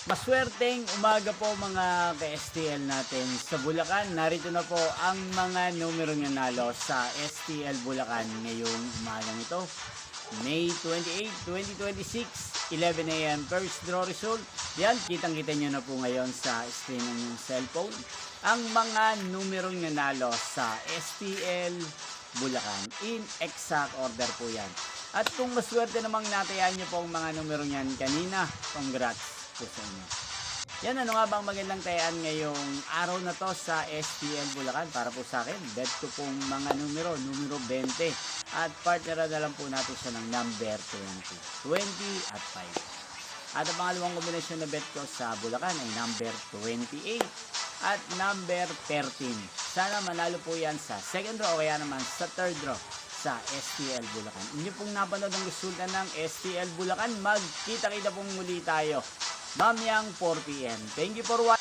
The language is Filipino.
Maswerteng umaga po mga ka-STL natin sa Bulacan. Narito na po ang mga numerong nanalo sa STL Bulacan ngayong umagang ito. May 28, 2026, 11 a.m. First draw result. Yan, kitang-kita nyo na po ngayon sa screen ng inyong cellphone. Ang mga numerong nanalo sa STL Bulacan. In exact order po yan. At kung maswerte namang natayaan nyo po ang mga numerong yan kanina, congrats po sa inyo. Yan, ano nga bang magandang tayaan ngayong araw na to sa STL Bulacan para po sa akin? Bet ko pong mga numero 20 at partner na lang po natin siya ng number 20 at 5. At ang pangalawang kombinasyon na bet ko sa Bulacan ay number 28 at number 13. Sana manalo po yan sa second draw o kaya naman sa third draw sa STL Bulacan. Inyo pong napanood ang resulta ng STL Bulacan. Magkita-kita pong muli tayo mamayang 4 p.m. Thank you for watching.